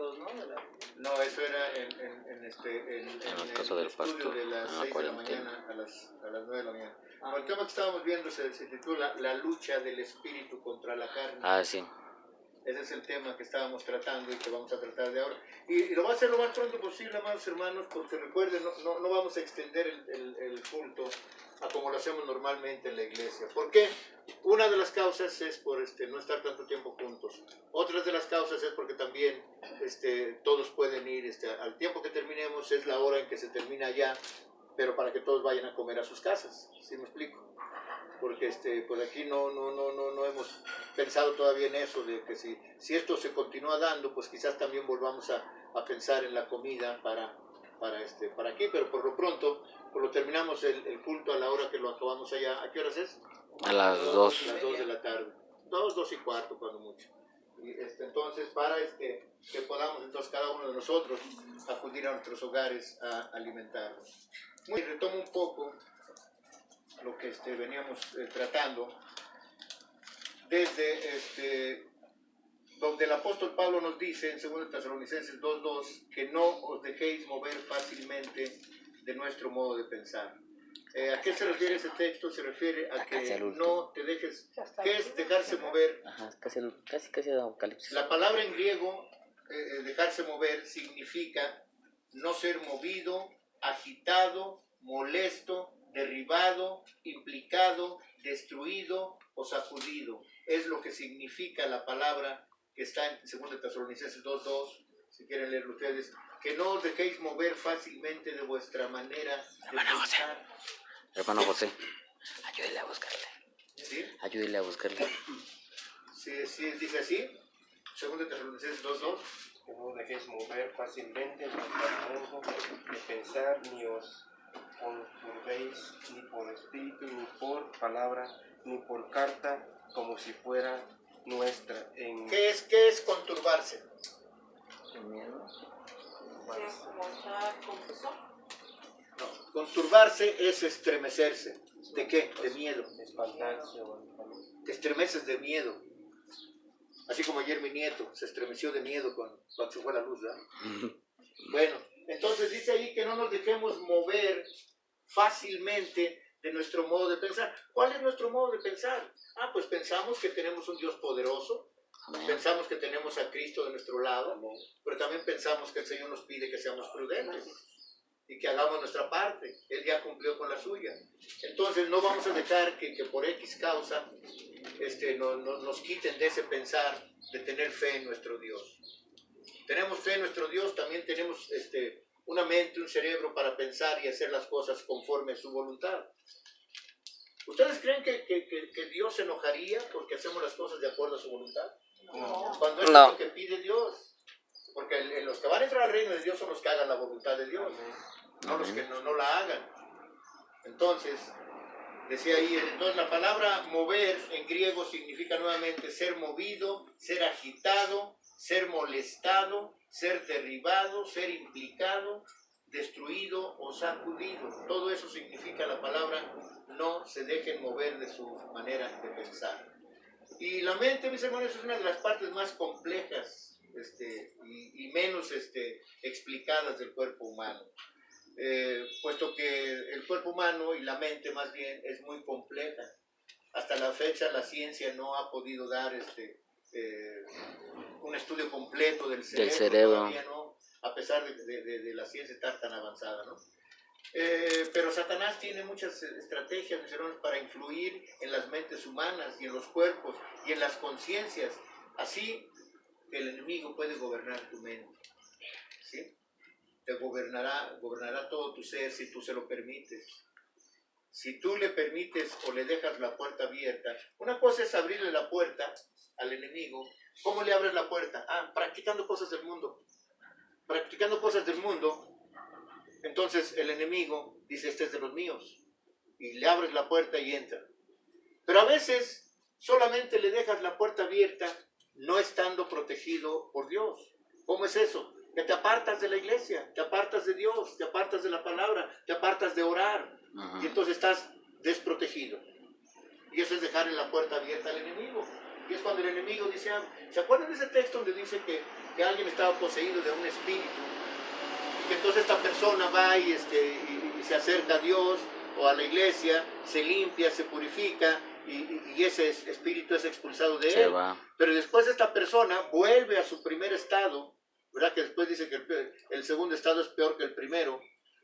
sábados, ¿no? No, eso era en el caso el del estudio pastor, de las en la 6 de la cuarentena. mañana a las 9 de la mañana. Bueno, el tema que estábamos viendo se titula La lucha del espíritu contra la carne. Ah, sí. Ese es el tema que estábamos tratando y que vamos a tratar de ahora. Y lo voy a hacer lo más pronto posible, amados hermanos, porque recuerden, no vamos a extender el culto a como lo hacemos normalmente en la iglesia. ¿Por qué? Una de las causas es por no estar tanto tiempo juntos. Otras de las causas es porque también todos pueden ir al tiempo que terminemos, es la hora en que se termina ya, pero para que todos vayan a comer a sus casas. ¿Sí me explico? Porque pues aquí no hemos pensado todavía en eso, de que si esto se continúa dando, pues quizás también volvamos a pensar en la comida para aquí, pero por lo pronto, pues lo terminamos el culto a la hora que lo acabamos allá. ¿A qué horas es? A las 2. Las 2 de la tarde. 2 y cuarto cuando mucho. Y entonces, para que podamos entonces cada uno de nosotros acudir a nuestros hogares a alimentarnos. Muy retomo un poco lo que veníamos tratando desde donde el apóstol Pablo nos dice en 2 Tesalonicenses 2:2 que no os dejéis mover fácilmente de nuestro modo de pensar. ¿A qué se refiere ese texto? Se refiere a que no te dejes. ¿Qué es dejarse mover? Ajá, casi de Apocalipsis. La palabra en griego, dejarse mover, significa no ser movido, agitado, molesto, derribado, implicado, destruido o sacudido. Es lo que significa la palabra que está en 2 Tesalonicenses 2:2, si quieren leerlo ustedes, que no os dejéis mover fácilmente de vuestra manera de pensar. Hermano José, ayúdele a buscarle. ¿Sí? Ayúdele a buscarle. Sí, dice así, 2 Tesalonicenses 2:2. Que no os dejéis mover fácilmente de vuestro modo de pensar, ni os conturbéis ni por espíritu, ni por palabra, ni por carta, como si fuera nuestra. ¿Qué es conturbarse? ¿El miedo? ¿Como estar confuso? No, conturbarse es estremecerse. ¿De qué? De miedo. Espantarse Te estremeces de miedo. Así como ayer mi nieto se estremeció de miedo cuando se fue la luz, ¿verdad? Bueno, entonces dice ahí que no nos dejemos mover fácilmente de nuestro modo de pensar. ¿Cuál es nuestro modo de pensar? Pues pensamos que tenemos un Dios poderoso, pensamos que tenemos a Cristo de nuestro lado, pero también pensamos que el Señor nos pide que seamos prudentes y que hagamos nuestra parte. Él ya cumplió con la suya. Entonces no vamos a dejar que por X causa nos quiten de ese pensar, de tener fe en nuestro Dios. Tenemos fe en nuestro Dios, también tenemos una mente, un cerebro para pensar y hacer las cosas conforme a su voluntad. ¿Ustedes creen que Dios se enojaría porque hacemos las cosas de acuerdo a su voluntad? No. Cuando es lo que pide Dios. Porque los que van a entrar al reino de Dios son los que hagan la voluntad de Dios, no los que no la hagan. Entonces, decía ahí, entonces la palabra mover en griego significa nuevamente ser movido, ser agitado, ser molestado, ser derribado, ser implicado, destruido o sacudido. Todo eso significa la palabra no se dejen mover de su manera de pensar. Y la mente, mis hermanos, es una de las partes más complejas y menos explicadas del cuerpo humano. Puesto que el cuerpo humano y la mente más bien es muy compleja. Hasta la fecha la ciencia no ha podido dar un estudio completo del cerebro. Todavía no, a pesar de la ciencia estar tan avanzada, ¿no? Pero Satanás tiene muchas estrategias, mis hermanos, para influir en las mentes humanas y en los cuerpos y en las conciencias. Así que el enemigo puede gobernar tu mente, ¿sí? Te gobernará todo tu ser si tú se lo permites. Si tú le permites o le dejas la puerta abierta, una cosa es abrirle la puerta al enemigo. ¿Cómo le abres la puerta? Practicando cosas del mundo. Practicando cosas del mundo. Entonces el enemigo dice, este es de los míos. Y le abres la puerta y entra. Pero a veces solamente le dejas la puerta abierta no estando protegido por Dios. ¿Cómo es eso? Que te apartas de la iglesia, te apartas de Dios, te apartas de la palabra, te apartas de orar. Y entonces estás desprotegido. Y eso es dejarle la puerta abierta al enemigo. Y es cuando el enemigo dice, ¿se acuerdan de ese texto donde dice que alguien estaba poseído de un espíritu? Y que entonces esta persona va y se acerca a Dios o a la iglesia, se limpia, se purifica y ese espíritu es expulsado de Se él. va. Pero después esta persona vuelve a su primer estado, ¿verdad? Que después dice que el segundo estado es peor que el primero,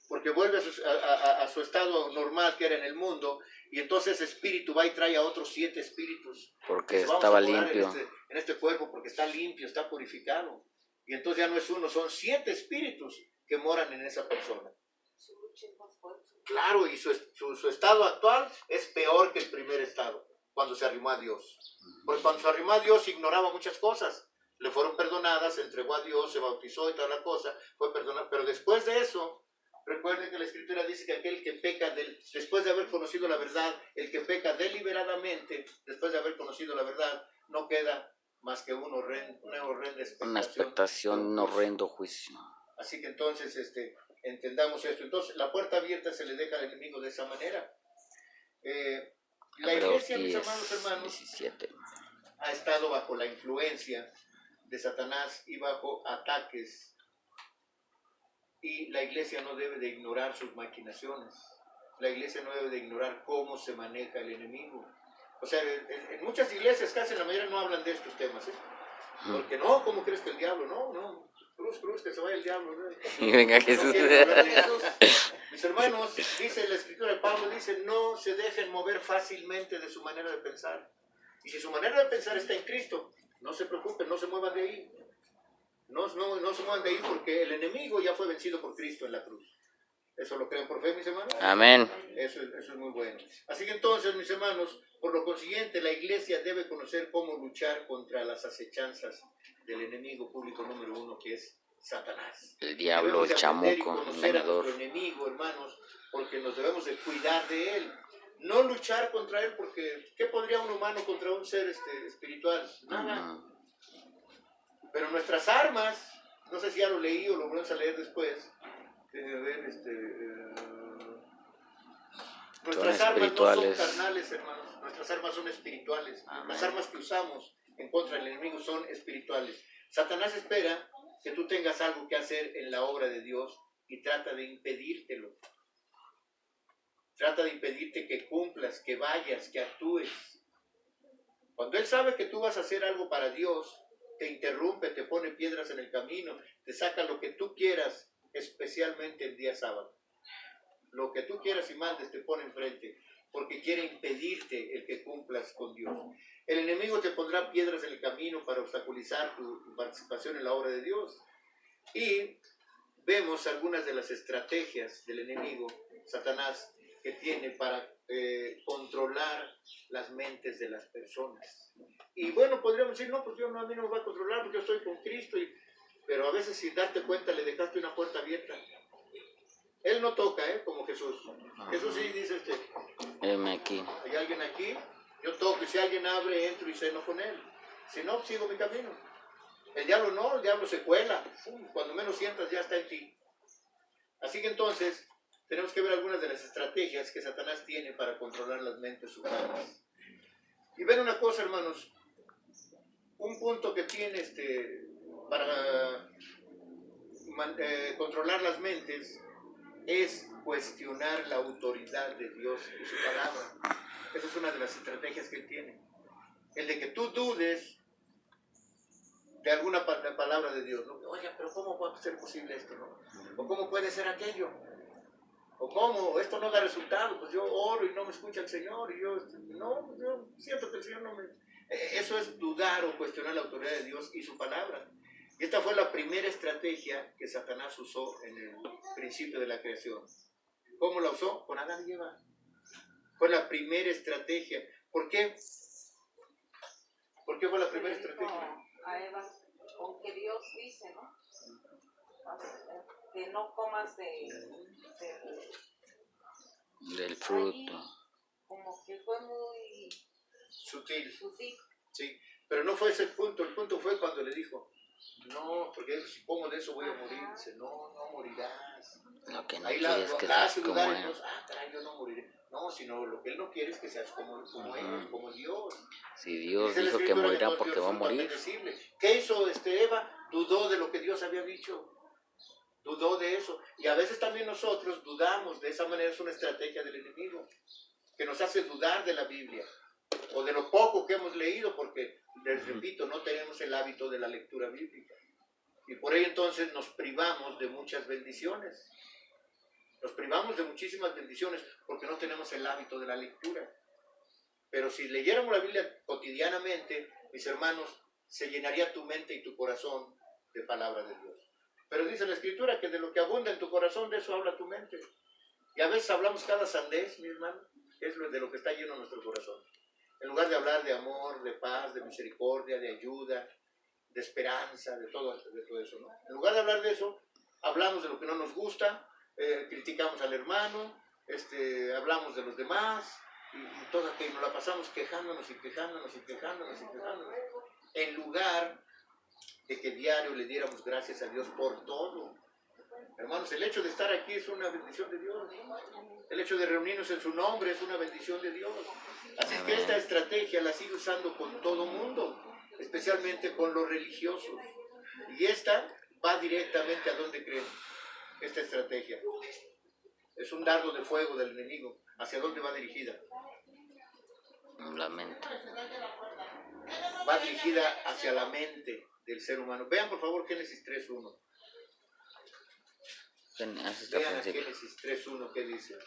porque vuelve a su estado normal que era en el mundo, y entonces ese espíritu va y trae a otros 7 espíritus. Porque Dice, vamos estaba a morar limpio. en este cuerpo porque está limpio, está purificado. Y entonces ya no es uno, son 7 espíritus que moran en esa persona. Su lucha es más fuerte. Claro, y su estado actual es peor que el primer estado, cuando se arrimó a Dios. Porque cuando se arrimó a Dios ignoraba muchas cosas. Le fueron perdonadas, se entregó a Dios, se bautizó y toda la cosa, fue perdonado. Pero después de eso, recuerden que la Escritura dice que aquel que peca después de haber conocido la verdad, el que peca deliberadamente, después de haber conocido la verdad, no queda más que una horrenda expectación. Una expectación, un horrendo juicio. Así que entonces entendamos esto. Entonces la puerta abierta se le deja al enemigo de esa manera. La iglesia, mis amados hermanos, 17. ha estado bajo la influencia de Satanás y bajo ataques. Y la iglesia no debe de ignorar sus maquinaciones. La iglesia no debe de ignorar cómo se maneja el enemigo. O sea, en muchas iglesias, casi la mayoría no hablan de estos temas, ¿eh? Porque no, ¿cómo crees que el diablo? No, cruz, que se vaya el diablo, ¿no? Y venga Jesús. No quieren hablar de eso. Mis hermanos, dice la Escritura de Pablo, dice, no se dejen mover fácilmente de su manera de pensar. Y si su manera de pensar está en Cristo, no se preocupen, no se muevan de ahí. No se muevan de ahí porque el enemigo ya fue vencido por Cristo en la cruz. ¿Eso lo creen por fe, mis hermanos? Amén. Eso es muy bueno. Así que entonces, mis hermanos, por lo consiguiente, la iglesia debe conocer cómo luchar contra las acechanzas del enemigo público número 1, que es Satanás. El diablo, el chamuco, el conocer a engañador. nuestro enemigo, hermanos, porque nos debemos de cuidar de él. No luchar contra él, porque ¿qué podría un humano contra un ser espiritual? Nada. Pero nuestras armas, no sé si ya lo leí o lo volvemos a leer después. Nuestras armas no son carnales, hermanos. Nuestras armas son espirituales. Amén. Las armas que usamos en contra del enemigo son espirituales. Satanás espera que tú tengas algo que hacer en la obra de Dios y trata de impedírtelo. Trata de impedirte que cumplas, que vayas, que actúes. Cuando él sabe que tú vas a hacer algo para Dios, te interrumpe, te pone piedras en el camino, te saca lo que tú quieras, especialmente el día sábado. Lo que tú quieras y mandes te pone enfrente, porque quiere impedirte el que cumplas con Dios. El enemigo te pondrá piedras en el camino para obstaculizar tu participación en la obra de Dios. Y vemos algunas de las estrategias del enemigo, Satanás, que tiene para controlar las mentes de las personas. Y bueno, podríamos decir, no, pues a mí no me va a controlar porque yo estoy con Cristo, pero a veces sin darte cuenta le dejaste una puerta abierta. Él no toca, como Jesús. Jesús sí dice, Heme aquí. hay alguien aquí, yo toco, y si alguien abre, entro y ceno con él. Si no, sigo mi camino. El diablo no, el diablo se cuela. Cuando menos sientas, ya está en ti. Así que entonces, tenemos que ver algunas de las estrategias que Satanás tiene para controlar las mentes humanas. Y ver una cosa, hermanos, un punto que tiene para controlar las mentes es cuestionar la autoridad de Dios y su palabra. Esa es una de las estrategias que él tiene. El de que tú dudes de alguna palabra de Dios, ¿no? Oye, pero ¿cómo puede ser posible esto, no? ¿O cómo puede ser aquello? ¿O cómo? Esto no da resultado, pues yo oro y no me escucha el Señor, y yo siento que el Señor no me... Eso es dudar o cuestionar la autoridad de Dios y su palabra. Y esta fue la primera estrategia que Satanás usó en el principio de la creación. ¿Cómo la usó? Con Adán y Eva. Fue la primera estrategia. ¿Por qué? ¿Por qué fue la primera estrategia? A Eva, aunque Dios dice, ¿no? Que no comas Del fruto. Como que fue muy Sutil. sutil. Sí, pero no fue ese el punto fue cuando le dijo, No, porque si como de eso voy a morir. Dice, no, no morirás. Lo que no Ahí quiere es que la seas hace como dudar, él. entonces, caray, yo no moriré. No, sino lo que él no quiere es que seas como él, como Dios. Si Dios Dice la dijo que Escritura morirá entonces porque dio va a fruto morir, apetecible. ¿Qué hizo Eva? Dudó de lo que Dios había dicho. Dudó de eso. Y a veces también nosotros dudamos. De esa manera es una estrategia del enemigo, que nos hace dudar de la Biblia o de lo poco que hemos leído, porque, les repito, no tenemos el hábito de la lectura bíblica. Y por ello entonces nos privamos de muchas bendiciones. Nos privamos de muchísimas bendiciones porque no tenemos el hábito de la lectura. Pero si leyéramos la Biblia cotidianamente, mis hermanos, se llenaría tu mente y tu corazón de palabra de Dios. Pero dice la Escritura que de lo que abunda en tu corazón, de eso habla tu mente. Y a veces hablamos cada sandez, mi hermano, es de lo que está lleno nuestro corazón. En lugar de hablar de amor, de paz, de misericordia, de ayuda, de esperanza, de todo eso, ¿no? En lugar de hablar de eso, hablamos de lo que no nos gusta, criticamos al hermano, hablamos de los demás, y todo aquello, nos la pasamos quejándonos y quejándonos y quejándonos y quejándonos. En lugar de que diario le diéramos gracias a Dios por todo. Hermanos, el hecho de estar aquí es una bendición de Dios. El hecho de reunirnos en su nombre es una bendición de Dios. Así que esta estrategia la sigue usando con todo mundo, especialmente con los religiosos. Y esta va directamente a donde creen. Esta estrategia es un dardo de fuego del enemigo. ¿Hacia dónde va dirigida? la mente. Va dirigida hacia la mente del ser humano. Vean por favor Génesis 3.1. Vean a Génesis 3.1 qué dice.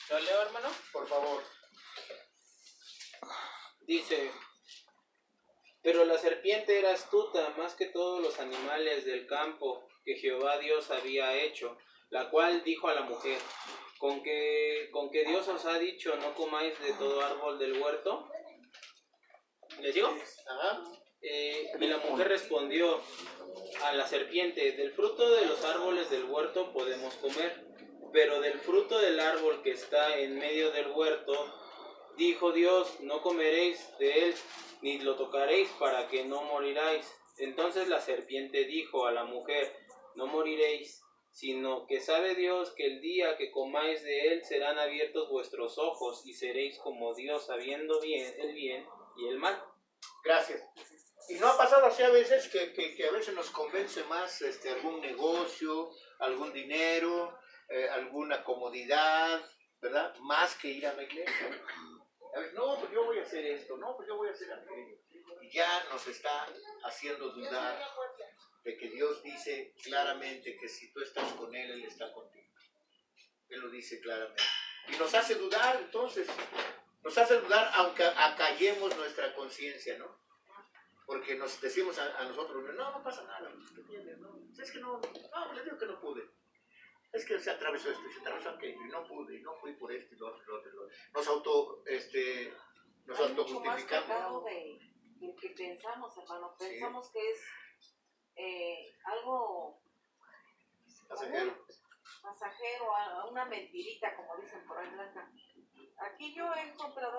¿Lo leo, hermano? Por favor. Dice, pero la serpiente era astuta más que todos los animales del campo que Jehová Dios había hecho, la cual dijo a la mujer, ¿con que Dios os ha dicho no comáis de todo árbol del huerto? ¿Les digo? Ajá. Y la mujer respondió a la serpiente, del fruto de los árboles del huerto podemos comer, pero del fruto del árbol que está en medio del huerto, dijo Dios, no comeréis de él, ni lo tocaréis para que no moriráis. Entonces la serpiente dijo a la mujer, no moriréis, sino que sabe Dios que el día que comáis de él serán abiertos vuestros ojos y seréis como Dios, sabiendo bien el bien y el mal. Gracias. Y no ha pasado así a veces que a veces nos convence más algún negocio, algún dinero, alguna comodidad, ¿verdad? Más que ir a la iglesia. A veces, no, pues yo voy a hacer esto, no, pues yo voy a hacer aquello. Y ya nos está haciendo dudar de que Dios dice claramente que si tú estás con Él, Él está contigo. Él lo dice claramente. Y nos hace dudar, entonces, nos hace dudar aunque acallemos nuestra conciencia, ¿no? Porque nos decimos a nosotros, no pasa nada, ¿qué tiene? No, es que no, les digo que no pude. Es que se atravesó esto, se atravesó aquello, y no pude, y no fui por esto y lo otro. Nos mucho más pecado autojustificamos. de que pensamos, hermano. Sí. Pensamos que es algo pasajero, una mentirita, como dicen por ahí, Blanca. Aquí yo he encontrado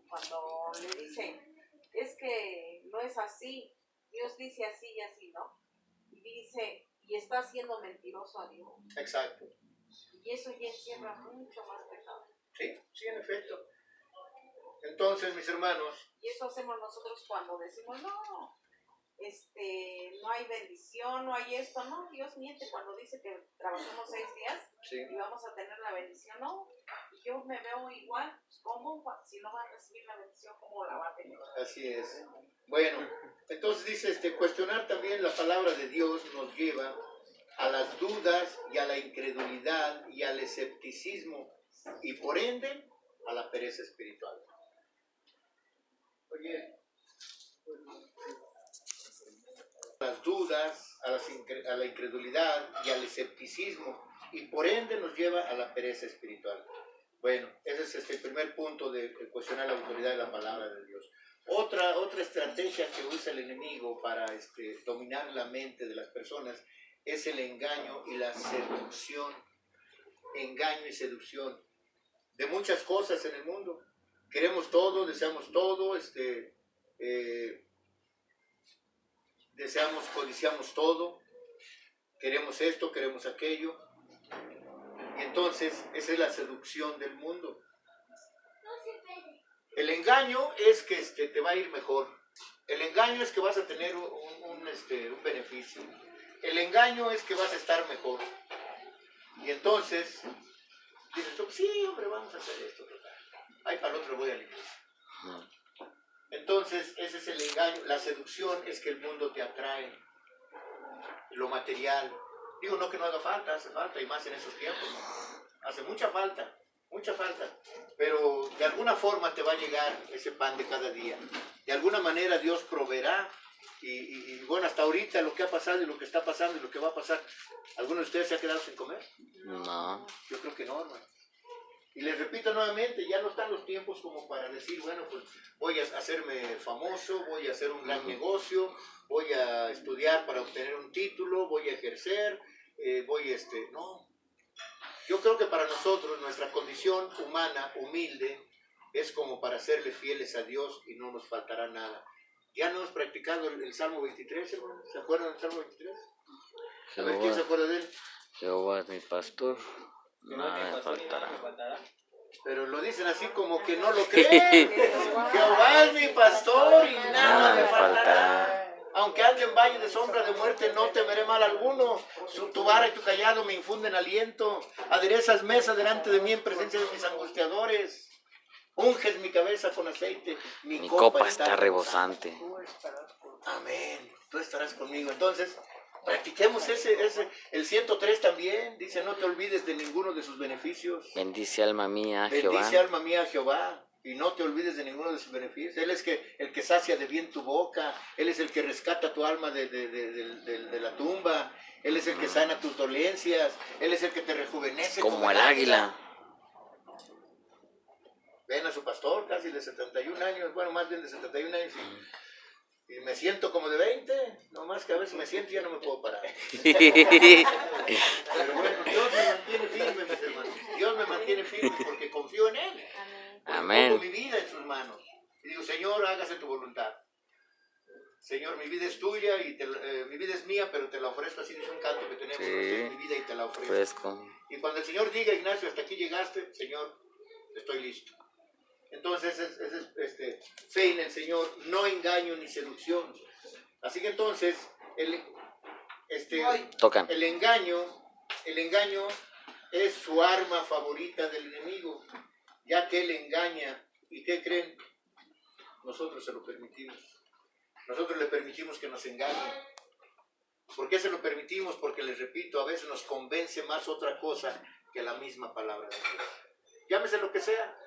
cuando le dicen, es que no es así, Dios dice así y así, ¿no? Y dice, y está siendo mentiroso a Dios. Exacto. Y eso ya encierra mucho más pecado. Sí, en efecto. Entonces, mis hermanos. Y eso hacemos nosotros cuando decimos, no hay bendición, no hay esto, no, Dios miente cuando dice que trabajemos 6 días y vamos a tener la bendición, no, y yo me veo igual, ¿cómo? Si no va a recibir la bendición, ¿cómo la va a tener? Así es. Bueno, entonces dice, cuestionar también la palabra de Dios nos lleva a las dudas y a la incredulidad y al escepticismo y por ende a la pereza espiritual. Oye, las dudas, a la incredulidad y al escepticismo y por ende nos lleva a la pereza espiritual. Bueno, ese es el primer punto de cuestionar la autoridad de la palabra de Dios. Otra estrategia que usa el enemigo para dominar la mente de las personas es el engaño y la seducción. Engaño y seducción de muchas cosas en el mundo. Queremos todo, deseamos todo, deseamos, codiciamos todo, queremos esto, queremos aquello. Y entonces esa es la seducción del mundo. El engaño es que te va a ir mejor. El engaño es que vas a tener un beneficio. El engaño es que vas a estar mejor. Y entonces dices tú, sí, hombre, vamos a hacer esto. Ay, para el otro voy a la iglesia. Entonces, ese es el engaño. La seducción es que el mundo te atrae. Lo material. Digo, no que no haga falta, hace falta, y más en esos tiempos. Hace mucha falta. Pero de alguna forma te va a llegar ese pan de cada día. De alguna manera Dios proveerá. Y bueno, hasta ahorita lo que ha pasado y lo que está pasando y lo que va a pasar. ¿Alguno de ustedes se ha quedado sin comer? No. Yo creo que no, hermano. Y les repito nuevamente, ya no están los tiempos como para decir, bueno, pues voy a hacerme famoso, voy a hacer un gran negocio, voy a estudiar para obtener un título, voy a ejercer, no. Yo creo que para nosotros, nuestra condición humana, humilde, es como para serle fieles a Dios y no nos faltará nada. ¿Ya no hemos practicado el Salmo 23, hermano? ¿Se acuerdan del Salmo 23? A ver, ¿quién se acuerda de él? Jehová es mi pastor, nada me faltará. Pero lo dicen así como que no lo creen. Jehová es mi pastor y nada me faltará. Aunque ande en valle de sombra de muerte, no temeré mal alguno. Tu vara y tu callado me infunden aliento. Aderezas mesa delante de mí en presencia de mis angustiadores. Unges mi cabeza con aceite. Mi copa está rebosante. Amén. Tú estarás conmigo. Entonces, practiquemos el 103 también. Dice, no te olvides de ninguno de sus beneficios. Bendice alma mía, Jehová. Bendice alma mía, Jehová. Y no te olvides de ninguno de sus beneficios. Él es el que sacia de bien tu boca. Él es el que rescata tu alma de la tumba. Él es el que sana tus dolencias. Él es el que te rejuvenece. Como el águila. Ven a su pastor, casi de 71 años. Bueno, más bien de 71 años. Y me siento como de 20. No más que a veces me siento y ya no me puedo parar. Pero bueno, Dios me mantiene firme, mis hermanos. Dios me mantiene firme porque confío en Él. Amén. Pongo mi vida en sus manos. Y digo, Señor, hágase tu voluntad. Señor, mi vida es tuya y mi vida es mía, pero te la ofrezco. Así dice un canto que tenemos. Sí. Mi vida y te la ofrezco. Fresco. Y cuando el Señor diga, Ignacio, hasta aquí llegaste, Señor, estoy listo. Entonces es fe en el Señor, no engaño ni seducción. Así que entonces el engaño es su arma favorita del enemigo, ya que él engaña. ¿Y qué creen? Nosotros se lo permitimos. Nosotros le permitimos que nos engañe. ¿Por qué se lo permitimos? Porque les repito, a veces nos convence más otra cosa que la misma palabra de Dios. Llámese lo que sea.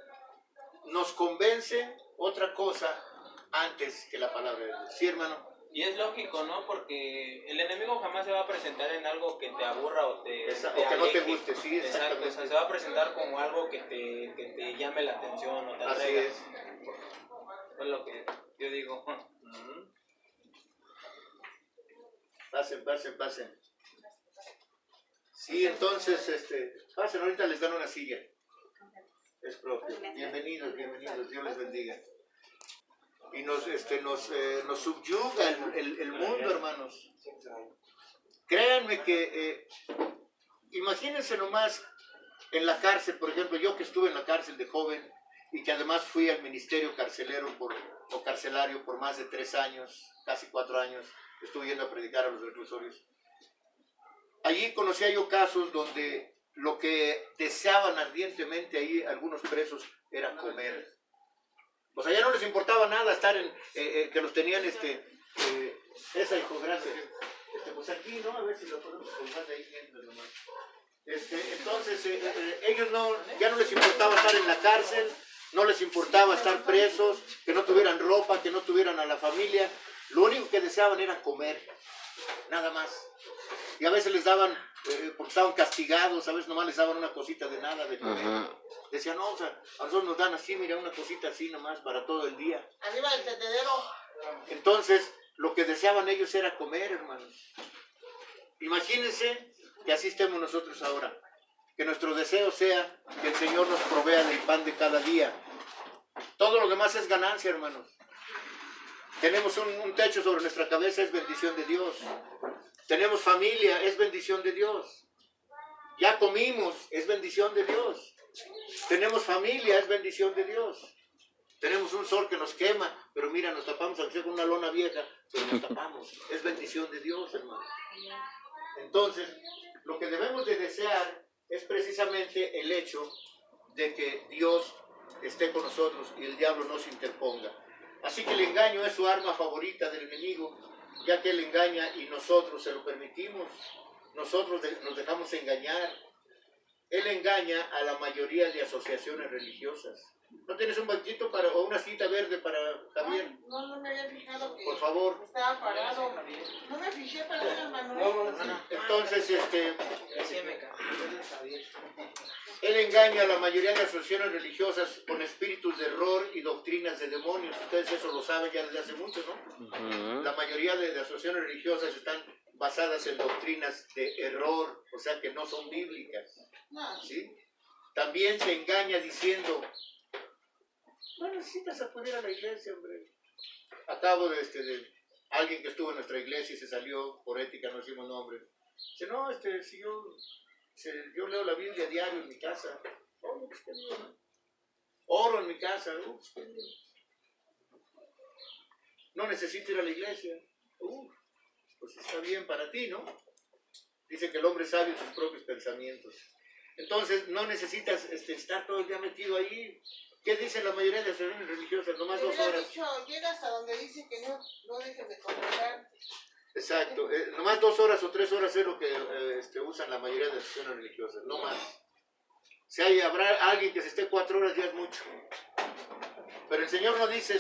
Nos convence otra cosa antes que la palabra de Dios. ¿Sí, hermano? Y es lógico, ¿no? Porque el enemigo jamás se va a presentar en algo que te aburra o te que no te guste, sí, exactamente. O sea, se va a presentar como algo que te llame la atención o te atraiga. Así es. Es lo que yo digo. Pasen. Sí, entonces, pasen, ahorita les dan una silla. Es propio. Bienvenidos, Dios les bendiga. Y nos subyuga el mundo, hermanos. Créanme que, imagínense nomás en la cárcel, por ejemplo, yo que estuve en la cárcel de joven y que además fui al ministerio carcelario por más de 3 años, casi 4 años, estuve yendo a predicar a los reclusorios. Allí conocía yo casos donde lo que deseaban ardientemente ahí algunos presos era comer. O sea, ya no les importaba nada estar que los tenían, esa hijo, gracias. Pues aquí, ¿no? A ver si lo podemos colgar de ahí mientras nomás. Entonces, ellos ya no les importaba estar en la cárcel, no les importaba estar presos, que no tuvieran ropa, que no tuvieran a la familia. Lo único que deseaban era comer, nada más. Y a veces les daban, porque estaban castigados, a veces nomás les daban una cosita de nada de comer. Decían, no, o sea, a nosotros nos dan así, mira, una cosita así nomás para todo el día. Arriba del tendedero. Entonces, lo que deseaban ellos era comer, hermanos. Imagínense que así estemos nosotros ahora. Que nuestro deseo sea que el Señor nos provea del pan de cada día. Todo lo demás es ganancia, hermanos. Tenemos un techo sobre nuestra cabeza, es bendición de Dios. Tenemos familia, es bendición de Dios. Ya comimos, es bendición de Dios. Tenemos familia, es bendición de Dios. Tenemos un sol que nos quema, pero mira, nos tapamos aunque sea con una lona vieja, pero nos tapamos. Es bendición de Dios, hermano. Entonces, lo que debemos de desear es precisamente el hecho de que Dios esté con nosotros y el diablo no se interponga. Así que el engaño es su arma favorita del enemigo, ya que él engaña y nosotros se lo permitimos. Nosotros nos dejamos engañar. Él engaña a la mayoría de asociaciones religiosas. ¿No tienes un banquito o una cita verde para Javier? Ay, no me había fijado que por favor. Estaba parado. No me fijé, perdón, Manuel. Entonces, él engaña a la mayoría de asociaciones religiosas con espíritus de error y doctrinas de demonios. Ustedes eso lo saben ya desde hace mucho, ¿no? La mayoría de asociaciones religiosas están basadas en doctrinas de error, o sea que no son bíblicas. ¿Sí? También se engaña diciendo: no necesitas acudir a la iglesia, hombre. Acabo de alguien que estuvo en nuestra iglesia y se salió por ética, no decimos nombre. Dice, no, si yo leo la Biblia diario en mi casa. Oh, pues qué bien, ¿no? Oro en mi casa. Pues qué bien. No necesito ir a la iglesia. Pues está bien para ti, ¿no? Dice que el hombre es sabio en sus propios pensamientos. Entonces, no necesitas estar todo el día metido ahí. ¿Qué dicen la mayoría de las reuniones religiosas? Nomás 2 horas. Dicho, llega hasta donde dice que no dejes de congregar. Exacto. Nomás 2 horas o 3 horas es lo que usan la mayoría de las reuniones religiosas. No más. Si habrá alguien que se esté 4 horas, ya es mucho. Pero el Señor no dice,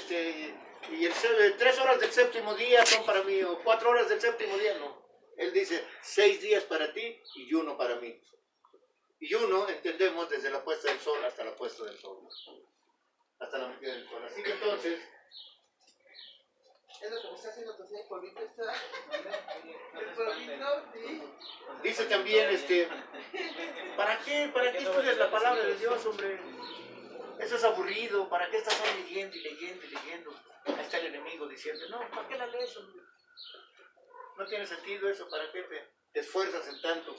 y 3 horas del séptimo día son para mí, o 4 horas del séptimo día, no. Él dice, 6 días para ti y 1 para mí. Y 1 entendemos desde la puesta del sol hasta la puesta del sol. Hasta la metida del sol. Así que entonces... Es lo que me está haciendo tu señor polvito. El polvito, sí. Dice también, ¿para qué estudias la palabra de Dios, hombre? Eso es aburrido. ¿Para qué estás ahí leyendo y leyendo y leyendo? Ahí está el enemigo diciendo, no, ¿para qué la lees, hombre? No tiene sentido eso. ¿Para qué te esfuerzas en tanto?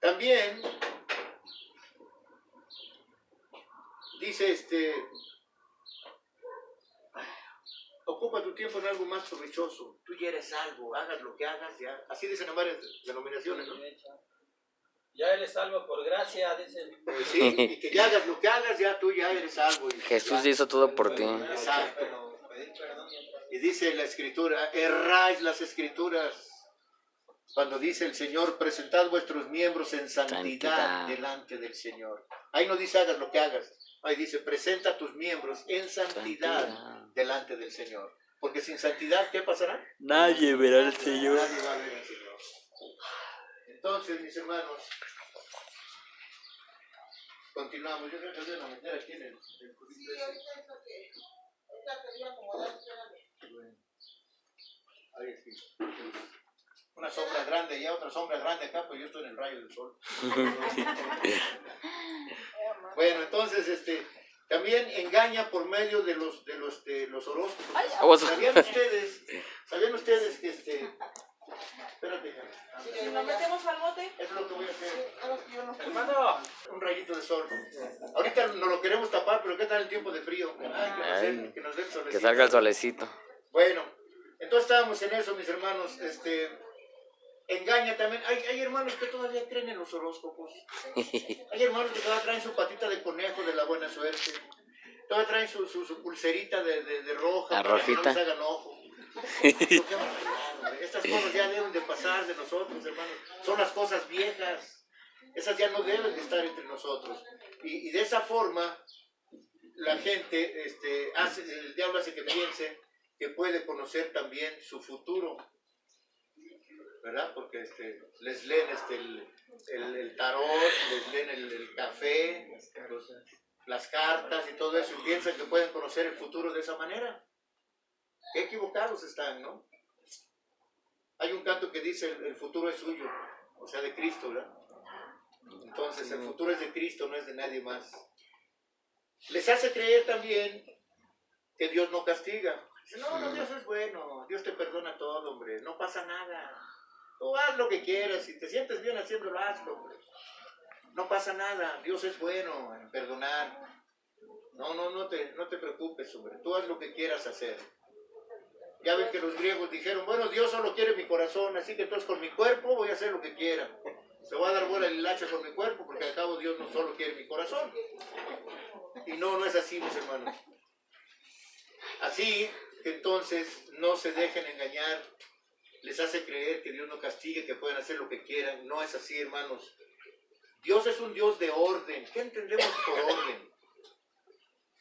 También dice, ocupa tu tiempo en algo más provechoso. Tú ya eres salvo, hagas lo que hagas, ya. Así dicen en varias denominaciones, ¿no? Ya eres salvo por gracia, dicen. Sí, y que ya hagas lo que hagas, ya tú ya eres salvo. Jesús hizo todo por ti. Exacto. Y dice la Escritura, erráis las Escrituras. Cuando dice el Señor, presentad vuestros miembros en santidad delante del Señor. Ahí no dice hagas lo que hagas. Ahí dice, presenta tus miembros en santidad delante del Señor. Porque sin santidad, ¿qué pasará? Nadie verá al Señor. Nadie va a ver al Señor. Entonces, mis hermanos, continuamos. Yo creo que voy a meter aquí en el cubito. Sí, ahorita es lo que... Ahorita te voy a acomodar, espérame. Bueno. Ahí sí. Una sombra grande allá, otra sombra grande acá, pues yo estoy en el rayo del sol. Bueno, entonces, también engaña por medio de los horóscopos. ¿Sabían ustedes que espérate, Si nos metemos al bote. eso es lo que voy a hacer. Hermano, Un rayito de sol. Ahorita no lo queremos tapar, pero ¿qué tal el tiempo de frío? Que nos dé el solecito. Que salga el solecito. Bueno, entonces estábamos en eso, mis hermanos. Engaña también. Hay hermanos que todavía creen en los horóscopos. Hay hermanos que todavía traen su patita de conejo de la buena suerte. Todavía traen su pulserita de roja La para rojita. que no les hagan ojo. Estas cosas ya deben de pasar de nosotros, hermanos. Son las cosas viejas. Esas ya no deben de estar entre nosotros. Y de esa forma, la gente, el diablo hace que piense que puede conocer también su futuro. ¿Verdad? Porque les leen el tarot, les leen el café, las cartas y todo eso, y piensan que pueden conocer el futuro de esa manera. Qué equivocados están, ¿no? Hay un canto que dice el futuro es suyo, o sea, de Cristo, ¿verdad? Entonces el futuro es de Cristo, no es de nadie más. Les hace creer también que Dios no castiga. Dice, no, Dios es bueno, Dios te perdona todo, hombre, no pasa nada. Tú haz lo que quieras, si te sientes bien haciéndolo, hazlo, hombre. No pasa nada, Dios es bueno en perdonar. No te preocupes, hombre, tú haz lo que quieras hacer. Ya ven que los griegos dijeron, bueno, Dios solo quiere mi corazón, así que entonces con mi cuerpo voy a hacer lo que quiera. Se va a dar bola el hacha con mi cuerpo, porque al cabo Dios no solo quiere mi corazón. Y no es así, mis hermanos. Así que entonces no se dejen engañar, les hace creer que Dios no castigue, que pueden hacer lo que quieran. No es así, hermanos. Dios es un Dios de orden. ¿Qué entendemos por orden?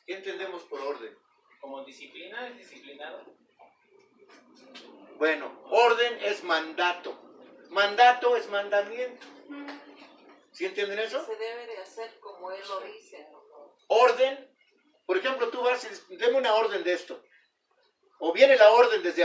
¿Qué entendemos por orden? Como disciplina, es disciplinado. Bueno, orden es mandato. Mandato es mandamiento. ¿Sí entienden eso? Se debe de hacer como Él lo dice. Orden, por ejemplo, tú vas y dices, deme una orden de esto. O viene la orden desde